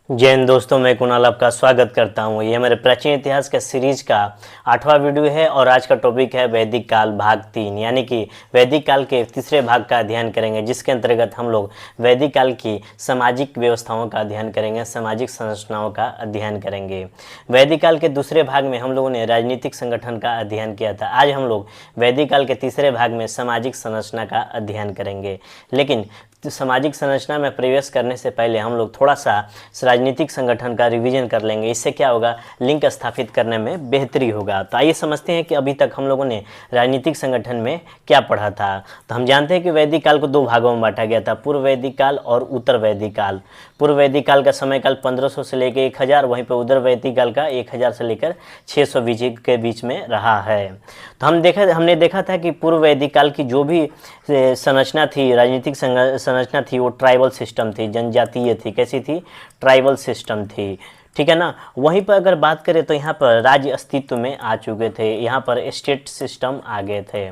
जय हिंद दोस्तों, मैं कुणाल आपका स्वागत करता हूँ। ये हमारे प्राचीन इतिहास का सीरीज का 8वां वीडियो है और आज का टॉपिक है वैदिक काल भाग 3, यानी कि वैदिक काल के तीसरे भाग का अध्ययन करेंगे, जिसके अंतर्गत हम लोग वैदिक काल की सामाजिक व्यवस्थाओं का अध्ययन करेंगे, सामाजिक संरचनाओं का अध्ययन करेंगे। वैदिक काल के दूसरे भाग में हम लोगों ने राजनीतिक संगठन का अध्ययन किया था। आज हम लोग वैदिक काल के तीसरे भाग में सामाजिक संरचना का अध्ययन करेंगे। लेकिन सामाजिक संरचना में प्रवेश करने से पहले हम लोग थोड़ा सा राजनीतिक संगठन का रिवीजन कर लेंगे। इससे क्या होगा, लिंक स्थापित करने में बेहतरी होगा। तो आइए समझते हैं कि अभी तक हम लोगों ने राजनीतिक संगठन में क्या पढ़ा था। तो हम जानते हैं कि वैदिक काल को दो भागों में बांटा गया था, पूर्व वैदिक काल और उत्तर वैदिक काल। पूर्व वैदिक काल का समय काल 1500 से लेकर 1000, वहीं पर उत्तर वैदिक काल का 1000 से लेकर 600 के बीच में रहा है। तो हमने देखा था कि पूर्व वैदिक काल की जो भी संरचना थी, राजनीतिक संरचना थी, वो ट्राइबल सिस्टम थी, जनजातीय थी। कैसी थी? ट्राइबल सिस्टम थी, ठीक है ना। वहीं पर अगर बात करें तो यहाँ पर राज्य अस्तित्व में आ चुके थे, यहाँ पर स्टेट सिस्टम आ गए थे।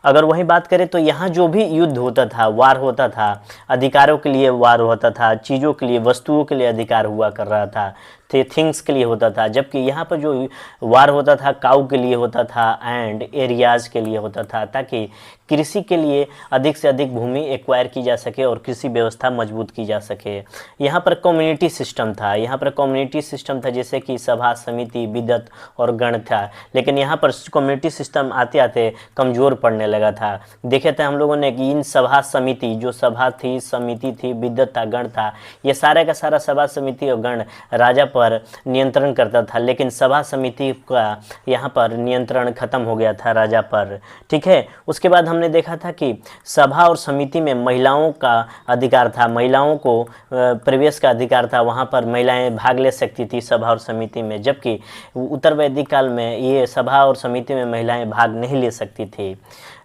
अगर वही बात करें तो यहाँ जो भी युद्ध होता था, वार होता था, अधिकारों के लिए वार होता था, चीज़ों के लिए, वस्तुओं के लिए अधिकार हुआ कर रहा था, थिंग्स के लिए होता था। जबकि यहाँ पर जो वार होता था काऊ के लिए होता था एंड एरियाज़ के लिए होता था, ताकि कृषि के लिए अधिक से अधिक भूमि एक्वायर की जा सके और कृषि व्यवस्था मजबूत की जा सके। यहाँ पर कम्युनिटी सिस्टम था, यहाँ पर कम्युनिटी सिस्टम था, जैसे कि सभा, समिति, विदत और गण था। लेकिन यहाँ पर कम्युनिटी सिस्टम आते आते कमज़ोर पड़ने लगा था। देखे थे हम लोगों ने कि इन सभा, समिति, जो सभा थी, समिति थी, विदत था, गण था, ये सारा का सारा सभा, समिति और गण राजा पर नियंत्रण करता था। लेकिन सभा समिति का यहाँ पर नियंत्रण खत्म हो गया था राजा पर, ठीक है। उसके बाद हमने देखा था कि सभा और समिति में महिलाओं का अधिकार था, महिलाओं को प्रवेश का अधिकार था, वहाँ पर महिलाएं भाग ले सकती थी सभा और समिति में। जबकि उत्तर वैदिक काल में ये सभा और समिति में महिलाएं भाग नहीं ले सकती थी।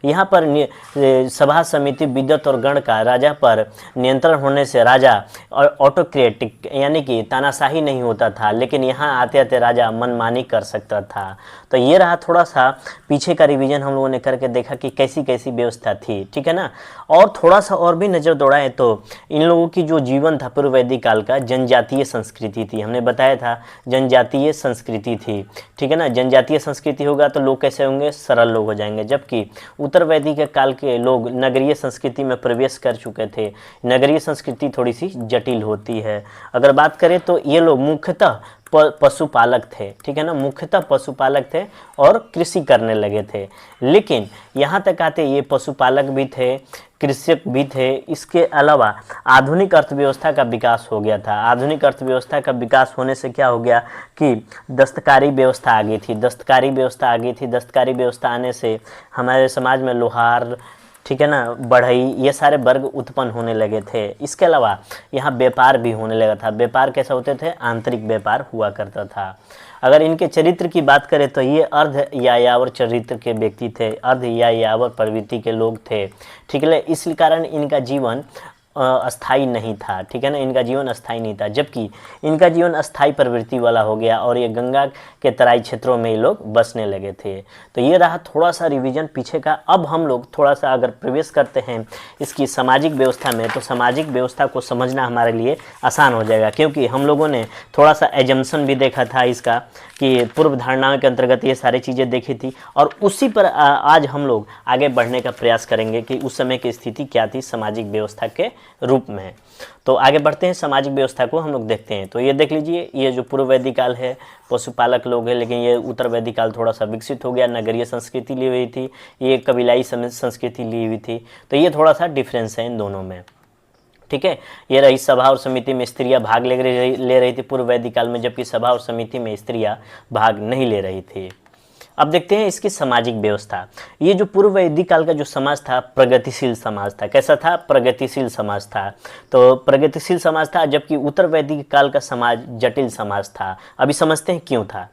यहाँ पर सभा, समिति, विदत और गण का राजा पर नियंत्रण होने से राजा ऑटोक्रेटिक यानी कि तानाशाही नहीं होता था, लेकिन यहाँ आते आते राजा मनमानी कर सकता था। तो ये रहा थोड़ा सा पीछे का रिवीजन हम लोगों ने करके देखा कि कैसी कैसी व्यवस्था थी, ठीक है ना। और थोड़ा सा और भी नज़र दौड़ाएं तो इन लोगों की जो जीवन था पूर्व वैदिक काल का, जनजातीय संस्कृति थी। हमने बताया था जनजातीय संस्कृति थी, ठीक है ना। जनजातीय संस्कृति होगा तो लोग कैसे होंगे? सरल लोग हो जाएंगे। जबकि उत्तर वैदिक काल के लोग नगरीय संस्कृति में प्रवेश कर चुके थे। नगरीय संस्कृति थोड़ी सी जटिल होती है। अगर बात करें तो ये लोग मुख्यतः पशुपालक थे, ठीक है ना, मुख्यतः पशुपालक थे और कृषि करने लगे थे। लेकिन यहाँ तक आते ये पशुपालक भी थे, कृषक भी थे। इसके अलावा आधुनिक अर्थव्यवस्था का विकास हो गया था। आधुनिक अर्थव्यवस्था का विकास होने से क्या हो गया कि दस्तकारी व्यवस्था आ गई थी, दस्तकारी व्यवस्था आ गई थी। दस्तकारी व्यवस्था आने से हमारे समाज में लोहार, ठीक है ना, बढ़ई, ये सारे वर्ग उत्पन्न होने लगे थे। इसके अलावा यहाँ व्यापार भी होने लगा था। व्यापार कैसे होते थे? आंतरिक व्यापार हुआ करता था। अगर इनके चरित्र की बात करें तो ये अर्ध यायावर चरित्र के व्यक्ति थे, अर्ध यायावर प्रवृत्ति के लोग थे, ठीक है। इस कारण इनका जीवन अस्थाई नहीं था, ठीक है ना, इनका जीवन अस्थाई नहीं था। जबकि इनका जीवन अस्थाई प्रवृत्ति वाला हो गया और ये गंगा के तराई क्षेत्रों में ये लोग बसने लगे थे। तो ये रहा थोड़ा सा रिवीजन पीछे का। अब हम लोग थोड़ा सा अगर प्रवेश करते हैं इसकी सामाजिक व्यवस्था में, तो सामाजिक व्यवस्था को समझना हमारे लिए आसान हो जाएगा, क्योंकि हम लोगों ने थोड़ा सा एजम्पशन भी देखा था इसका, कि पूर्व धारणाओं के अंतर्गत ये सारी चीज़ें देखी थी। और उसी पर आज हम लोग आगे बढ़ने का प्रयास करेंगे कि उस समय की स्थिति क्या थी सामाजिक व्यवस्था के रूप में। तो आगे बढ़ते हैं, सामाजिक व्यवस्था को हम लोग देखते हैं। तो ये देख लीजिए, ये जो पूर्व वैदिक काल है पशुपालक लोग हैं, लेकिन ये उत्तर वैदिक काल थोड़ा सा विकसित हो गया, नगरीय संस्कृति ली हुई थी, ये कबीलाई संस्कृति ली हुई थी। तो ये थोड़ा सा डिफरेंस है इन दोनों में, ठीक है। ये रही सभा और समिति में स्त्रियां भाग ले रही थी पूर्व वैदिक काल में, जबकि सभा और समिति में स्त्रियां भाग नहीं ले रही थी। अब देखते हैं इसकी सामाजिक व्यवस्था। ये जो पूर्व वैदिक काल का जो समाज था प्रगतिशील समाज था। कैसा था? प्रगतिशील समाज था। तो प्रगतिशील समाज था, जबकि उत्तर वैदिक काल का समाज जटिल समाज था। अभी समझते हैं क्यों था।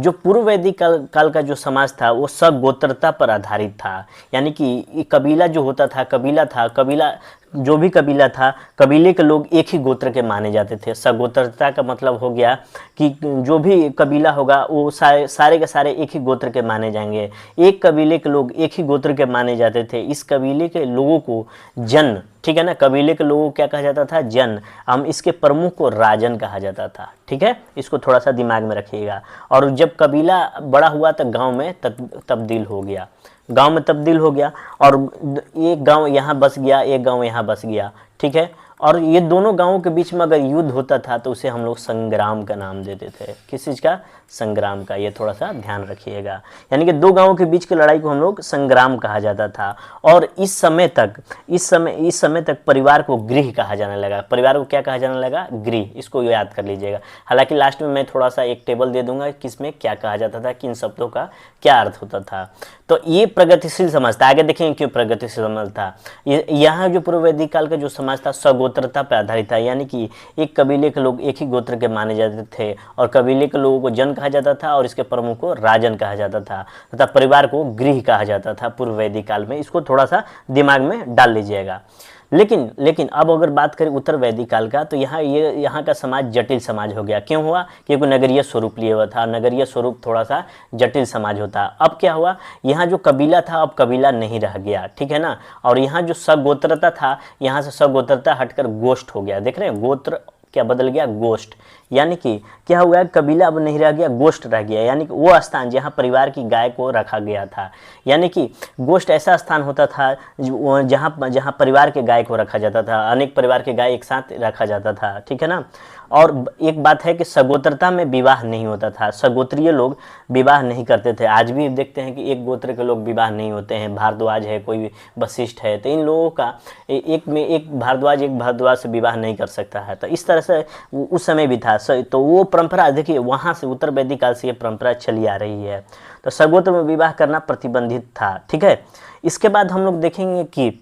जो पूर्व वैदिक काल का जो समाज था वो सगोत्रता पर आधारित था, यानी कि कबीला जो होता था, कबीला जो भी कबीला था, कबीले के लोग एक ही गोत्र के माने जाते थे। सगोत्रता का मतलब हो गया कि जो भी कबीला होगा वो सारे के सारे एक ही गोत्र के माने जाएंगे। एक कबीले के लोग एक ही गोत्र के माने जाते थे। इस कबीले के लोगों को जन, ठीक है ना, कबीले के लोगों को क्या कहा जाता था? जन। हम इसके प्रमुख को राजन कहा जाता था। ठीक है, इसको थोड़ा सा दिमाग में रखिएगा। और जब कबीला बड़ा हुआ तो गांव में तब्दील हो गया, गांव में तब्दील हो गया, और एक गांव यहाँ बस गया, एक गांव यहाँ बस गया। ठीक है, और ये दोनों गांवों के बीच में अगर युद्ध होता था तो उसे हम लोग संग्राम का नाम देते थे। किस चीज़ का? संग्राम का। ये थोड़ा सा ध्यान रखिएगा। यानी कि दो गांवों के बीच की लड़ाई को हम लोग संग्राम कहा जाता था। और इस समय तक परिवार को गृह कहा जाने लगा। परिवार को क्या कहा जाने लगा? गृह। इसको याद कर लीजिएगा। हालांकि लास्ट में मैं थोड़ा सा एक टेबल दे दूंगा किसमें क्या कहा जाता था, किन शब्दों का क्या अर्थ होता था। तो ये प्रगतिशील समाज था। आगे देखेंगे क्यों प्रगतिशील समाज था। यहाँ जो पूर्व वैदिक काल का जो समाज था सगोत्रता पर आधारित था, यानी कि एक कबीले के लोग एक ही गोत्र के माने जाते थे, और कबीले के लोगों को जन कहा जाता था और इसके प्रमुख को राजन कहा जाता था, तथा परिवार को गृह कहा जाता था पूर्व वैदिक काल में। इसको थोड़ा सा दिमाग में डाल लीजिएगा। लेकिन अब अगर बात करें उत्तर वैदिक काल का, तो यहाँ का समाज जटिल समाज हो गया। क्यों हुआ? क्योंकि नगरीय स्वरूप लिए हुआ था। नगरीय स्वरूप थोड़ा सा जटिल समाज होता। अब क्या हुआ? यहाँ जो कबीला था अब कबीला नहीं रह गया। ठीक है ना। और यहाँ जो सगोत्रता था, यहाँ से सगोत्रता हटकर गोष्ठ हो गया। देख रहे हैं, गोत्र क्या बदल गया? गोष्ठ। यानी कि क्या हुआ? कबीला अब नहीं रह गया, गोष्ठ रह गया। यानी कि वो स्थान जहाँ परिवार की गाय को रखा गया था। यानी कि गोष्ठ ऐसा स्थान होता था जहाँ परिवार के गाय को रखा जाता था, अनेक परिवार के गाय एक साथ रखा जाता था। ठीक है ना। और एक बात है कि सगोत्रता में विवाह नहीं होता था। सगोत्रीय लोग विवाह नहीं करते थे। आज भी देखते हैं कि एक गोत्र के लोग विवाह नहीं होते हैं। भारद्वाज है, कोई वशिष्ठ है, तो इन लोगों का एक भारद्वाज से विवाह नहीं कर सकता है। तो इस तरह से उस समय भी था। तो वो परंपरा देखिए वहाँ से उत्तर वैदिक काल से ये परंपरा चली आ रही है। तो सगोत्र में विवाह करना प्रतिबंधित था। ठीक है। इसके बाद हम लोग देखेंगे कि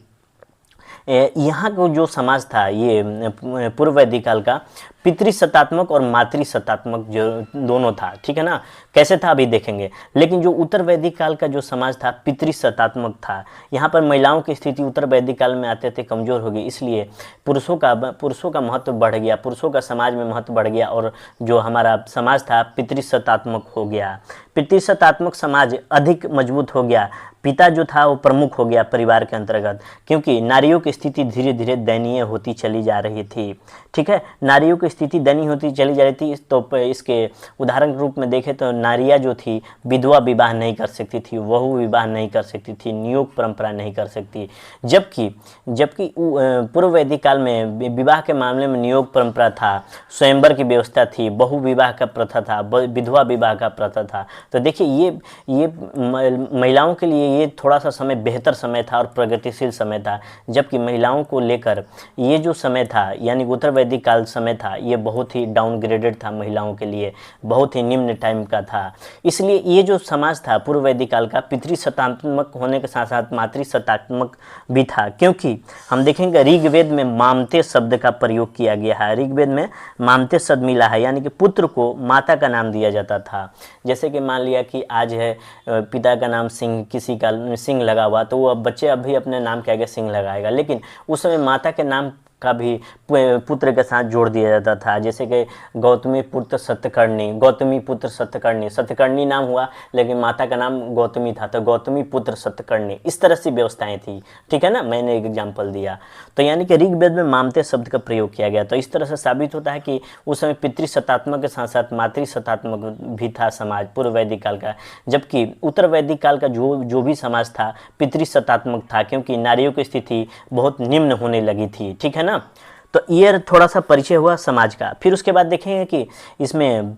यहाँ का जो समाज था ये पूर्व वैदिक काल का पितृसत्तात्मक और मातृसत्तात्मक जो दोनों था। ठीक है ना। कैसे था अभी देखेंगे। लेकिन जो उत्तर वैदिक काल का जो समाज था पितृसत्तात्मक था। यहाँ पर महिलाओं की स्थिति उत्तर वैदिक काल में आते आते कमजोर हो गई, इसलिए पुरुषों का महत्व बढ़ गया, पुरुषों का समाज में महत्व बढ़ गया, और जो हमारा समाज था पितृसत्तात्मक हो गया। पितृसत्तात्मक समाज अधिक मजबूत हो गया। पिता जो था वो प्रमुख हो गया परिवार के अंतर्गत, क्योंकि नारियों की स्थिति धीरे धीरे दयनीय होती चली जा रही थी। ठीक है। नारियों की स्थिति दयनीय होती चली जा रही थी। तो इसके उदाहरण के रूप में देखें तो नारियां जो थी विधवा विवाह नहीं कर सकती थी, वहू विवाह नहीं कर सकती थी, नियोग परंपरा नहीं कर सकती। जबकि पूर्व वैदिक काल में विवाह के मामले में नियोग परंपरा था, स्वयंवर की व्यवस्था थी, बहु विवाह का प्रथा था, विधवा विवाह का प्रथा था। तो देखिए ये महिलाओं के लिए ये थोड़ा सा समय बेहतर समय था और प्रगतिशील समय था। जबकि महिलाओं को लेकर ये जो समय था यानी उत्तर वैदिक काल समय था, ये बहुत ही डाउनग्रेडेड था महिलाओं के लिए, बहुत ही निम्न टाइम का था। इसलिए ये जो समाज था पूर्व वैदिक काल का पितृसत्तात्मक होने के साथ साथ मातृसत्तात्मक भी था, क्योंकि हम देखेंगे ऋग्वेद में मामते शब्द का प्रयोग किया गया है। ऋग्वेद में मामते शब्द मिला है, यानी कि पुत्र को माता का नाम दिया जाता था। जैसे कि मान लिया कि आज है पिता का नाम सिंह, किसी का सिंह लगा हुआ, तो वो बच्चे अभी अपने नाम के आगे सिंह लगाएगा, लेकिन उस समय माता के नाम का भी पुत्र के साथ जोड़ दिया जाता था। जैसे कि गौतमी पुत्र सत्यकर्णी, गौतमी पुत्र सत्यकर्णी, सत्यकर्णी नाम हुआ लेकिन माता का नाम गौतमी था, तो गौतमी पुत्र सत्यकर्णी, इस तरह से व्यवस्थाएं थी। ठीक है ना, मैंने एक एग्जाम्पल दिया। तो यानी कि ऋग्वेद में मामते शब्द का प्रयोग किया गया। तो इस तरह से साबित होता है कि उस समय पितृसत्तात्मक के साथ साथ मातृसत्तात्मक भी था समाज पूर्व वैदिक काल का। जबकि उत्तर वैदिक काल का जो भी समाज था पितृसत्तात्मक था, क्योंकि नारियों की स्थिति बहुत निम्न होने लगी थी। ठीक है ना। तो ये थोड़ा सा परिचय हुआ समाज का। फिर उसके बाद देखेंगे कि इसमें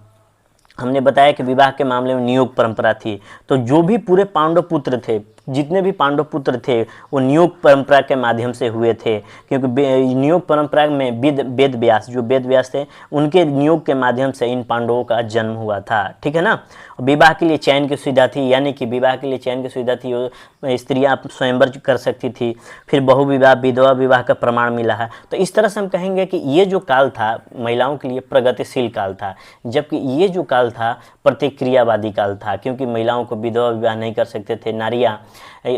हमने बताया कि विवाह के मामले में नियोग परंपरा थी। तो जो भी पूरे पांडव पुत्र थे, जितने भी पांडव पुत्र थे, वो नियोग परंपरा के माध्यम से हुए थे, क्योंकि नियोग परंपरा में वेद व्यास, जो वेद व्यास थे, उनके नियोग के माध्यम से इन पांडवों का जन्म हुआ था। ठीक है ना। विवाह के लिए चयन की सुविधा थी, यानी कि विवाह के लिए चयन की सुविधा थी, स्त्रियां स्वयंवर कर सकती थी। फिर बहु विवाह, विधवा विवाह का प्रमाण मिला है। तो इस तरह से हम कहेंगे कि ये जो काल था महिलाओं के लिए प्रगतिशील काल था, जबकि ये जो काल था प्रतिक्रियावादी काल था, क्योंकि महिलाओं को विधवा विवाह नहीं कर सकते थे, नारियां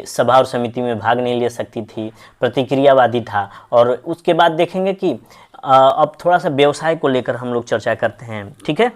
सभा और समिति में भाग नहीं ले सकती थी, प्रतिक्रियावादी था। और उसके बाद देखेंगे कि अब थोड़ा सा व्यवसाय को लेकर हम लोग चर्चा करते हैं, ठीक है।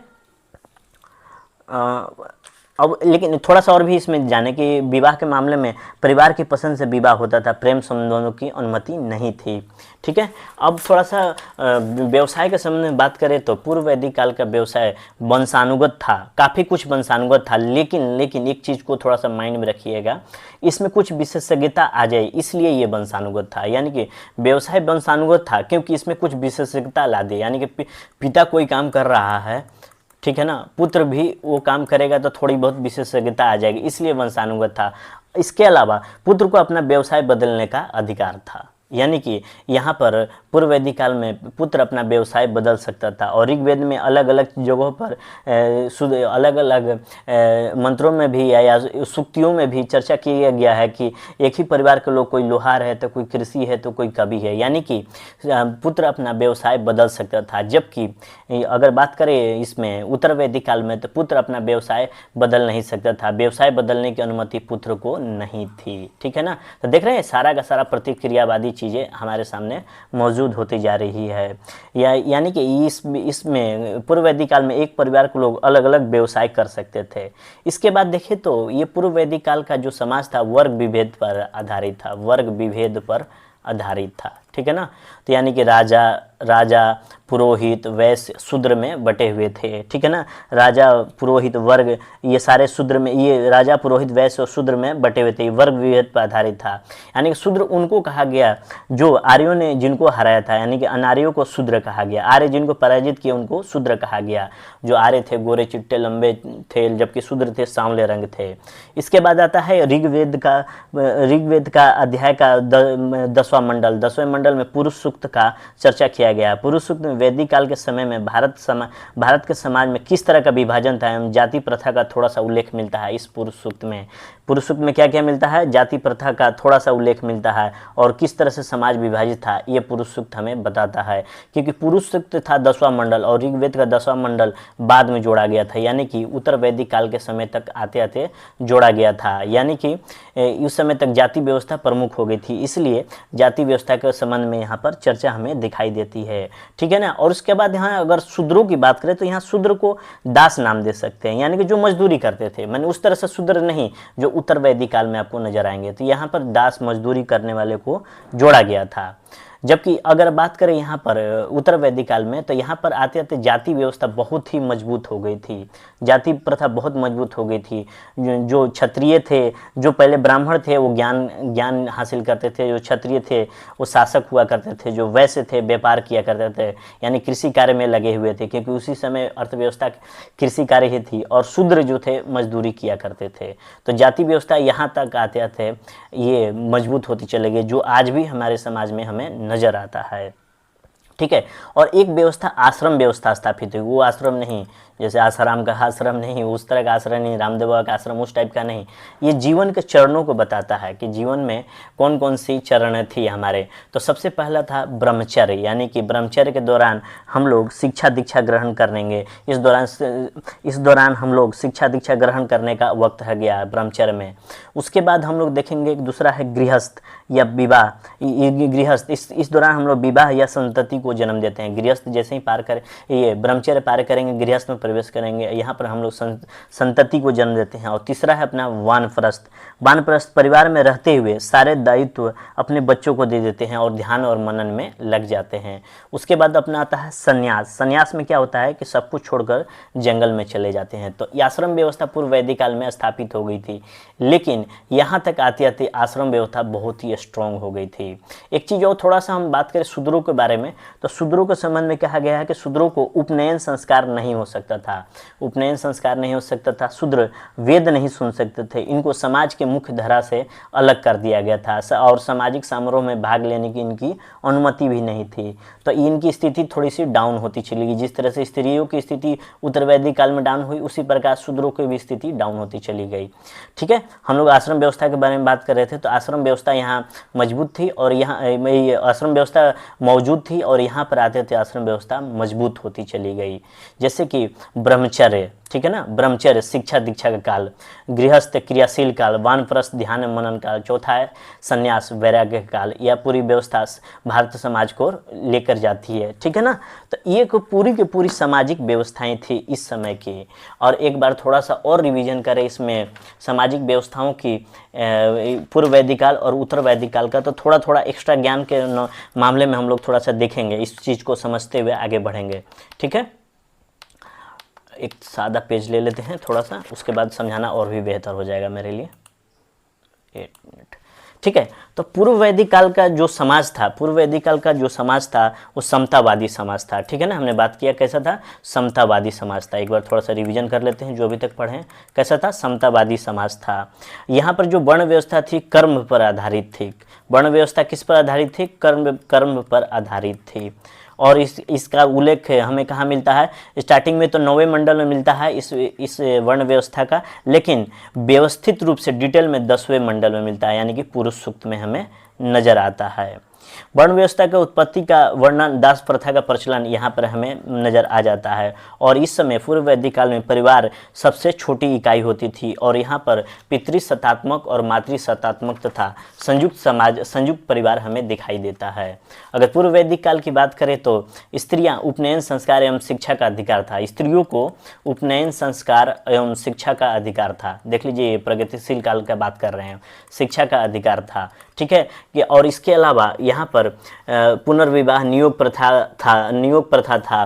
अब लेकिन थोड़ा सा और भी इसमें जाने कि विवाह के मामले में परिवार की पसंद से विवाह होता था, प्रेम संबंधों की अनुमति नहीं थी, ठीक है। अब थोड़ा सा व्यवसाय के संबंध में बात करें तो पूर्व वैदिक काल का व्यवसाय वंशानुगत था, काफ़ी कुछ वंशानुगत था, लेकिन एक चीज़ को थोड़ा सा माइंड में रखिएगा, इसमें कुछ विशेषज्ञता आ जाए, इसलिए ये वंशानुगत था। यानी कि व्यवसाय वंशानुगत था क्योंकि इसमें कुछ विशेषज्ञता ला दी, यानी कि पिता कोई काम कर रहा है, ठीक है ना, पुत्र भी वो काम करेगा तो थोड़ी बहुत विशेषज्ञता आ जाएगी, इसलिए वंशानुगत था। इसके अलावा पुत्र को अपना व्यवसाय बदलने का अधिकार था, यानी कि यहाँ पर पूर्व वैदिक काल में पुत्र अपना व्यवसाय बदल सकता था। और ऋग्वेद में अलग अलग जगहों पर अलग अलग मंत्रों में भी या सूक्तियों में भी चर्चा किया गया है कि एक ही परिवार के लोग, कोई लोहार है तो कोई कृषि है तो कोई कवि है, यानी कि पुत्र अपना व्यवसाय बदल सकता था। जबकि अगर बात करें इसमें उत्तर वैदिक काल में तो पुत्र अपना व्यवसाय बदल नहीं सकता था, व्यवसाय बदलने की अनुमति पुत्र को नहीं थी, ठीक है ना। तो देख रहे हैं सारा का सारा प्रतिक्रियावादी चीज़ें हमारे सामने मौजूद होती जा रही है। यानी कि इसमें पूर्व वैदिक काल में एक परिवार के लोग अलग अलग व्यवसाय कर सकते थे। इसके बाद देखें तो ये पूर्व वैदिक काल का जो समाज था वर्ग विभेद पर आधारित था, वर्ग विभेद पर आधारित था, ठीक है ना। तो यानी कि राजा पुरोहित वैश्य शूद्र में बटे हुए थे, ठीक है ना। राजा पुरोहित वर्ग ये सारे शूद्र में, ये राजा पुरोहित वैश्य और शूद्र में बटे हुए थे, वर्ग विभेद पर आधारित था। यानी कि शूद्र उनको कहा गया जो आर्यों ने जिनको हराया था, यानी कि अनार्यों को शूद्र कहा गया, आर्य जिनको पराजित किया उनको शूद्र कहा गया। जो आर्य थे गोरे चिट्टे लंबे थे, जबकि शूद्र थे सांवले रंग थे। इसके बाद आता है ऋग्वेद का अध्याय का 10वां मंडल। 10वें मंडल में पुरुष सूक्त का चर्चा किया गया। पुरुष सूक्त में वैदिक काल के समय में भारत के समाज में किस तरह का विभाजन था एवं जाति प्रथा का थोड़ा सा उल्लेख मिलता है इस पुरुष सूक्त में। पुरुष सूक्त में क्या क्या मिलता है, जाति प्रथा का थोड़ा सा उल्लेख मिलता है और किस तरह से समाज विभाजित था ये पुरुष सूक्त हमें बताता है। क्योंकि पुरुष सूक्त था 10वां मंडल और ऋग्वेद का 10वां मंडल बाद में जोड़ा गया था, यानी कि उत्तर वैदिक काल के समय तक आते आते जोड़ा गया था। यानी कि उस समय तक जाति व्यवस्था प्रमुख हो गई थी, इसलिए जाति व्यवस्था के संबंध में यहाँ पर चर्चा हमें दिखाई देती है, ठीक है ना। और उसके बाद यहाँ अगर शूद्रों की बात करें तो यहाँ शूद्र को दास नाम दे सकते हैं, यानी कि जो मजदूरी करते थे, मैंने उस तरह से शूद्र नहीं जो उत्तर वैदिक काल में आपको नजर आएंगे। तो यहाँ पर दास मजदूरी करने वाले को जोड़ा गया था। जबकि अगर बात करें यहाँ पर उत्तर वैदिक काल में तो यहाँ पर आते आते जाति व्यवस्था बहुत ही मजबूत हो गई थी, जाति प्रथा बहुत मजबूत हो गई थी। जो क्षत्रिय थे, जो पहले ब्राह्मण थे वो ज्ञान हासिल करते थे, जो क्षत्रिय थे वो शासक हुआ करते थे, जो वैश्य थे व्यापार किया करते थे, यानी कृषि कार्य में लगे हुए थे, क्योंकि उसी समय अर्थव्यवस्था कृषि कार्य ही थी। और शूद्र जो थे मजदूरी किया करते थे। तो जाति व्यवस्था यहाँ तक आते आते ये मजबूत होती चली गई, जो आज भी हमारे समाज में हमें नजर आता है, ठीक है। और एक व्यवस्था आश्रम व्यवस्था स्थापित हुई। वो आश्रम नहीं जैसे आसाराम का आश्रम नहीं, उस तरह का आश्रम नहीं, रामदेव बाबा का आश्रम उस टाइप का नहीं। ये जीवन के चरणों को बताता है कि जीवन में कौन कौन सी चरण थी हमारे। तो सबसे पहला था ब्रह्मचर्य, यानी कि ब्रह्मचर्य के दौरान हम लोग शिक्षा दीक्षा ग्रहण करेंगे। इस दौरान हम लोग शिक्षा दीक्षा ग्रहण करने का वक्त है गया ब्रह्मचर्य में। उसके बाद हम लोग देखेंगे दूसरा है गृहस्थ या विवाह। गृहस्थ इस दौरान हम लोग विवाह या संतति को जन्म देते हैं। गृहस्थ जैसे ही ये ब्रह्मचर्य पार करेंगे, गृहस्थ में प्रवेश करेंगे, यहाँ पर हम लोग संतति को जन्म देते हैं। और तीसरा है अपना वानप्रस्थ। वानप्रस्थ परिवार में रहते हुए सारे दायित्व अपने बच्चों को दे देते हैं और ध्यान और मनन में लग जाते हैं। उसके बाद अपना आता है संन्यास। संन्यास में क्या होता है कि सब कुछ छोड़कर जंगल में चले जाते हैं। तो आश्रम व्यवस्था पूर्व वैदिक काल में स्थापित हो गई थी, लेकिन यहाँ तक आते आते आश्रम व्यवस्था बहुत ही स्ट्रॉन्ग हो गई थी। एक चीज़ और थोड़ा सा हम बात करें शूद्रों के बारे में, तो शूद्रों के संबंध में कहा गया है कि शूद्रों को उपनयन संस्कार नहीं हो सकता था। उपनयन संस्कार नहीं हो सकता था। शूद्र वेद नहीं सुन सकते थे। इनको समाज के मुख्य धारा से अलग कर दिया गया था और सामाजिक समारोह में भाग लेने की इनकी अनुमति भी नहीं थी। तो इनकी स्थिति थोड़ी सी डाउन होती चली गई। जिस तरह से स्त्रियों की स्थिति उत्तर वैदिक काल में डाउन हुई, उसी प्रकार शूद्रों की भी स्थिति डाउन होती चली गई, ठीक है। हम लोग आश्रम व्यवस्था के बारे में बात कर रहे थे, तो आश्रम व्यवस्था यहाँ मजबूत थी और यहाँ आश्रम व्यवस्था मौजूद थी और यहाँ पर आते थे आश्रम व्यवस्था मजबूत होती चली गई। जैसे कि ब्रह्मचर्य, ठीक है ना। ब्रह्मचर्य शिक्षा दीक्षा का काल, गृहस्थ क्रियाशील काल, वानप्रस्थ ध्यान मनन काल, चौथा है संन्यास वैराग्य का काल। यह पूरी व्यवस्था भारत समाज को लेकर जाती है, ठीक है ना। तो ये को पूरी की पूरी सामाजिक व्यवस्थाएं थी इस समय की। और एक बार थोड़ा सा और रिवीजन करें इसमें सामाजिक व्यवस्थाओं की पूर्व वैदिक काल और उत्तर वैदिक काल का, तो थोड़ा थोड़ा एक्स्ट्रा ज्ञान के मामले में हम लोग थोड़ा सा देखेंगे, इस चीज़ को समझते हुए आगे बढ़ेंगे, ठीक है। एक सादा पेज ले लेते हैं थोड़ा सा, उसके बाद समझाना और भी बेहतर हो जाएगा मेरे लिए। 1 मिनट, ठीक है। तो पूर्व वैदिक काल का जो समाज था, पूर्व वैदिक काल का जो समाज था वो समतावादी समाज था, ठीक है ना। हमने बात किया कैसा था, समतावादी समाज था। एक बार थोड़ा सा रिवीजन कर लेते हैं जो अभी तक पढ़े। कैसा था, समतावादी समाज था। यहाँ पर जो वर्ण व्यवस्था थी कर्म पर आधारित थी। वर्ण व्यवस्था किस पर आधारित थी, कर्म पर आधारित थी। और इसका उल्लेख हमें कहाँ मिलता है, स्टार्टिंग में तो 9वें मंडल में मिलता है इस वर्ण व्यवस्था का, लेकिन व्यवस्थित रूप से डिटेल में 10वें मंडल में मिलता है, यानी कि पुरुष सूक्त में हमें नजर आता है। वर्ण व्यवस्था के उत्पत्ति का वर्णन, दास प्रथा का प्रचलन यहाँ पर हमें नजर आ जाता है। और इस समय पूर्व वैदिक काल में परिवार सबसे छोटी इकाई होती थी और यहाँ पर पितृसत्तात्मक और मातृसत्तात्मक तथा संयुक्त परिवार हमें दिखाई देता है। अगर पूर्व वैदिक काल की बात करें तो स्त्रियां उपनयन संस्कार एवं शिक्षा का अधिकार था। स्त्रियों को उपनयन संस्कार एवं शिक्षा का अधिकार था। देख लीजिए प्रगतिशील काल का बात कर रहे हैं, शिक्षा का अधिकार था, ठीक है कि। और इसके अलावा यहाँ पर पुनर्विवाह नियोग प्रथा था,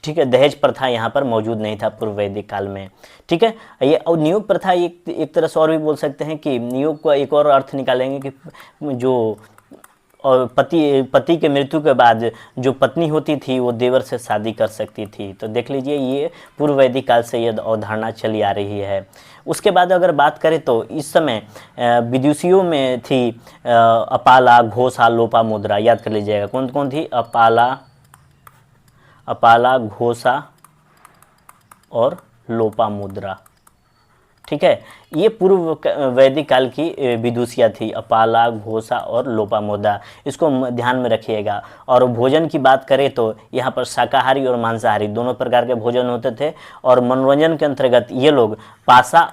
ठीक है। दहेज प्रथा यहाँ पर मौजूद नहीं था पूर्व वैदिक काल में, ठीक है। ये और नियोग प्रथा एक तरह से और भी बोल सकते हैं कि नियोग का एक और अर्थ निकालेंगे कि जो और पति के मृत्यु के बाद जो पत्नी होती थी वो देवर से शादी कर सकती थी। तो देख लीजिए ये पूर्व वैदिक काल से ये अवधारणा चली आ रही है। उसके बाद अगर बात करें तो इस समय विदुषियों में थी अपाला, घोषा, लोपामुद्रा। याद कर लीजिएगा कौन कौन थी, अपाला, घोषा और लोपामुद्रा, ठीक है। ये पूर्व वैदिक काल की विदुषियाँ थी, अपाला, घोषा और लोपामुद्रा, इसको ध्यान में रखिएगा। और भोजन की बात करें तो यहाँ पर शाकाहारी और मांसाहारी दोनों प्रकार के भोजन होते थे। और मनोरंजन के अंतर्गत ये लोग पासा,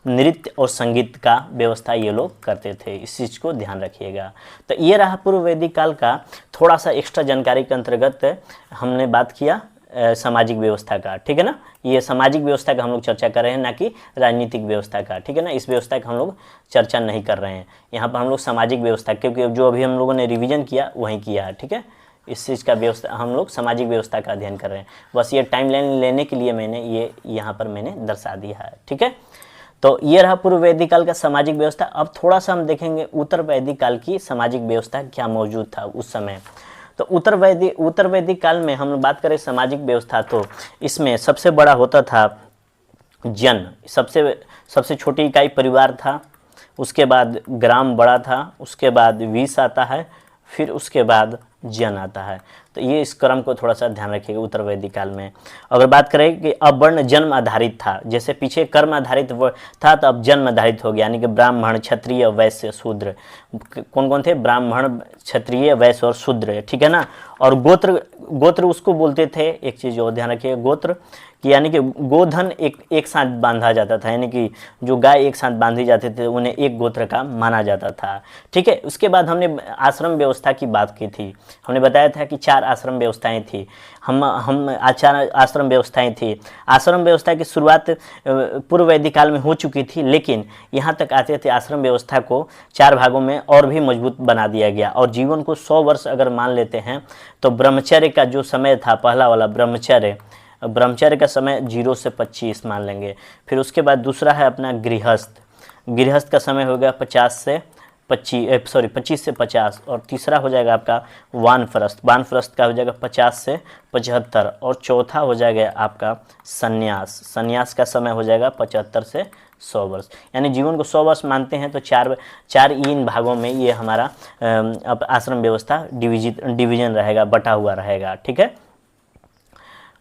नृत्य और संगीत का व्यवस्था ये लोग करते थे, इस चीज़ को ध्यान रखिएगा। तो ये रहा पूर्व वैदिक काल का थोड़ा सा एक्स्ट्रा जानकारी के अंतर्गत हमने बात किया सामाजिक व्यवस्था का, ठीक है ना। ये सामाजिक व्यवस्था का हम लोग चर्चा कर रहे हैं, ना कि राजनीतिक व्यवस्था का, ठीक है ना। इस व्यवस्था का हम लोग चर्चा नहीं कर रहे हैं यहाँ पर, हम लोग सामाजिक व्यवस्था, क्योंकि जो अभी हम लोगों ने रिवीजन किया वही किया है, ठीक है। इस चीज़ का व्यवस्था हम लोग सामाजिक व्यवस्था का अध्ययन कर रहे हैं। बस ये टाइम लाइन लेने के लिए मैंने ये यहाँ पर मैंने दर्शा दिया है, ठीक है। तो ये रहा पूर्व वैदिक काल का सामाजिक व्यवस्था। अब थोड़ा सा हम देखेंगे उत्तर वैदिक काल की सामाजिक व्यवस्था क्या मौजूद था उस समय। तो उत्तर वैदिक काल में हम बात करें सामाजिक व्यवस्था, तो इसमें सबसे बड़ा होता था जन, सबसे छोटी इकाई परिवार था। उसके बाद ग्राम बड़ा था, उसके बाद विष आता है, फिर उसके बाद जन आता है। तो ये इस क्रम को थोड़ा सा ध्यान रखिएगा उत्तर वैदिक काल में। अगर बात करें कि अब वर्ण जन्म आधारित था, जैसे पीछे कर्म आधारित था तो अब जन्म आधारित हो गया, यानी कि ब्राह्मण, क्षत्रिय, वैश्य, शूद्र। कौन कौन थे, ब्राह्मण, क्षत्रिय, वैश्य और शूद्र, ठीक है ना। और गोत्र उसको बोलते थे, एक चीज़ और ध्यान रखिए, गोत्र कि यानी कि गोधन एक साथ बांधा जाता था, यानी कि जो गाय एक साथ बांधी जाते थे उन्हें एक गोत्र का माना जाता था, ठीक है। उसके बाद हमने आश्रम व्यवस्था की बात की थी, हमने बताया था कि 4 आश्रम व्यवस्थाएं थी। हम 4 आश्रम व्यवस्थाएं थी। आश्रम व्यवस्था की शुरुआत पूर्व वैदिक काल में हो चुकी थी, लेकिन यहाँ तक आते थे आश्रम व्यवस्था को 4 भागों में और भी मजबूत बना दिया गया। और जीवन को 100 वर्ष अगर मान लेते हैं तो ब्रह्मचर्य का जो समय था, पहला वाला ब्रह्मचर्य का समय 0 से 25 मान लेंगे। फिर उसके बाद दूसरा है अपना गृहस्थ का समय हो गया 25 से 50। और तीसरा हो जाएगा आपका वानप्रस्थ का हो जाएगा 50 से 75। और चौथा हो जाएगा आपका संन्यास का समय हो जाएगा 75 से 100 वर्ष। यानी जीवन को 100 वर्ष मानते हैं तो चार इन भागों में ये हमारा आश्रम व्यवस्था डिवीजन रहेगा, बटा हुआ रहेगा, ठीक है।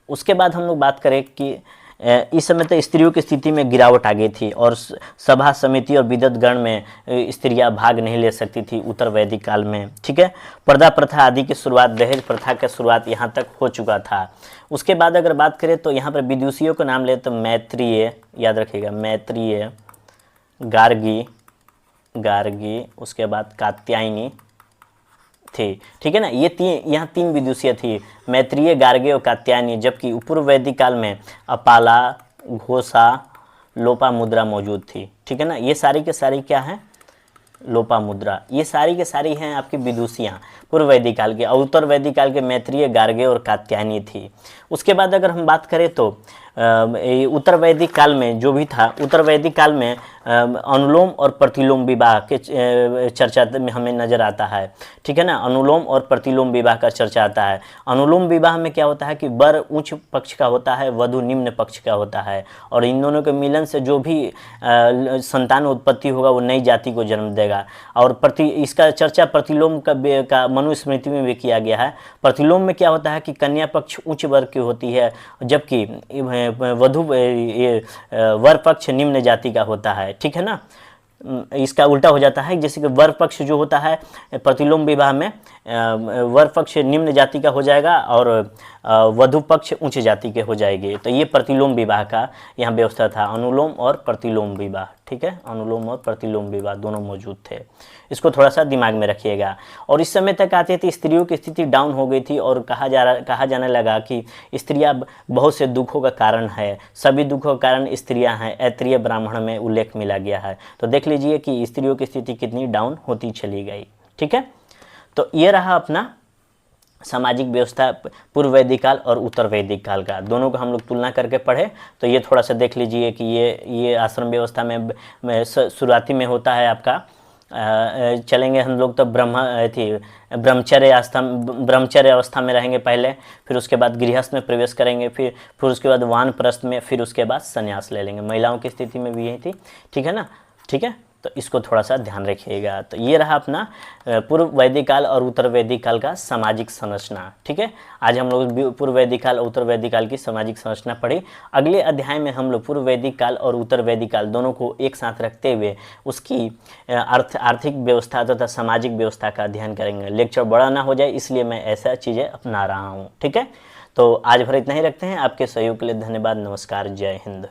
उसके बाद हम लोग बात करें कि इस समय तो स्त्रियों की स्थिति में गिरावट आ गई थी और सभा समिति और विद्वत गण में स्त्रियां भाग नहीं ले सकती थी उत्तर वैदिक काल में। ठीक है, पर्दा प्रथा आदि की शुरुआत, दहेज प्रथा की शुरुआत यहाँ तक हो चुका था। उसके बाद अगर बात करें तो यहाँ पर विदुषियों का नाम ले तो मैत्रेय, याद रखिएगा, मैत्रेय, गार्गी, उसके बाद कात्यायनी थी। ठीक है ना, ये यहाँ तीन विदुषियाँ थी, मैत्रेय, गार्गी और कात्यायनी। जबकि पूर्व वैदिक काल में अपाला, घोषा, लोपामुद्रा मौजूद थी। ठीक है ना, ये सारी के सारी क्या है, लोपामुद्रा, ये सारी के सारी हैं आपकी विदुषियाँ पूर्व वैदिक काल के। और उत्तर वैदिक काल के मैत्रेय, गार्गी और कात्यायनी थी। उसके बाद अगर हम बात करें तो उत्तर वैदिक काल में जो भी था, उत्तर वैदिक काल में अनुलोम और प्रतिलोम विवाह के चर्चा में हमें नजर आता है। ठीक है ना, अनुलोम और प्रतिलोम विवाह का चर्चा आता है। अनुलोम विवाह में क्या होता है कि वर उच्च पक्ष का होता है, वधु निम्न पक्ष का होता है, और इन दोनों के मिलन से जो भी संतान उत्पत्ति होगा वो नई जाति को जन्म देगा। और इसका चर्चा प्रतिलोम का मनुस्मृति में भी किया गया है। प्रतिलोम में क्या होता है कि कन्या पक्ष उच्च वर्ग की होती है, जबकि वर पक्ष निम्न जाति का होता है। ठीक है ना, इसका उल्टा हो जाता है, जैसे कि वर पक्ष जो होता है प्रतिलोम विवाह में वर पक्ष निम्न जाति का हो जाएगा और वधु पक्ष उच्च जाति के हो जाएंगे। तो ये प्रतिलोम विवाह का यहाँ व्यवस्था था, अनुलोम और प्रतिलोम विवाह। ठीक है, अनुलोम और प्रतिलोम विवाह दोनों मौजूद थे, इसको थोड़ा सा दिमाग में रखिएगा। और इस समय तक आते थे स्त्रियों की स्थिति डाउन हो गई थी और कहा जाने लगा कि स्त्रियां बहुत से दुखों का कारण है, सभी दुखों का कारण स्त्रियां हैं, ऐत्रेय ब्राह्मण में उल्लेख मिला गया है। तो देख लीजिए कि स्त्रियों की स्थिति कितनी डाउन होती चली गई। ठीक है, तो ये रहा अपना सामाजिक व्यवस्था पूर्व वैदिक काल और उत्तर वैदिक काल का, दोनों को हम लोग तुलना करके पढ़े। तो ये थोड़ा सा देख लीजिए कि ये आश्रम व्यवस्था में शुरुआती में होता है आपका चलेंगे हम लोग तो ब्रह्मचर्य अवस्था में रहेंगे पहले, फिर उसके बाद गृहस्थ में प्रवेश करेंगे, फिर उसके बाद वानप्रस्थ में, फिर उसके बाद संन्यास ले लेंगे। महिलाओं की स्थिति में भी यही थी। ठीक है ना, ठीक है, तो इसको थोड़ा सा ध्यान रखिएगा। तो ये रहा अपना पूर्व वैदिक काल और उत्तर वैदिक काल का सामाजिक संरचना। ठीक है, आज हम लोग पूर्व वैदिक काल और उत्तर वैदिक काल की सामाजिक संरचना पढ़ी। अगले अध्याय में हम लोग पूर्व वैदिक काल और उत्तर वैदिक काल दोनों को एक साथ रखते हुए उसकी आर्थिक व्यवस्था तथा सामाजिक व्यवस्था का अध्ययन करेंगे। लेक्चर बड़ा ना हो जाए इसलिए मैं ऐसा चीज़ें अपना रहा हूँ। ठीक है, तो आज भर इतना ही रखते हैं। आपके सहयोग के लिए धन्यवाद। नमस्कार, जय हिंद।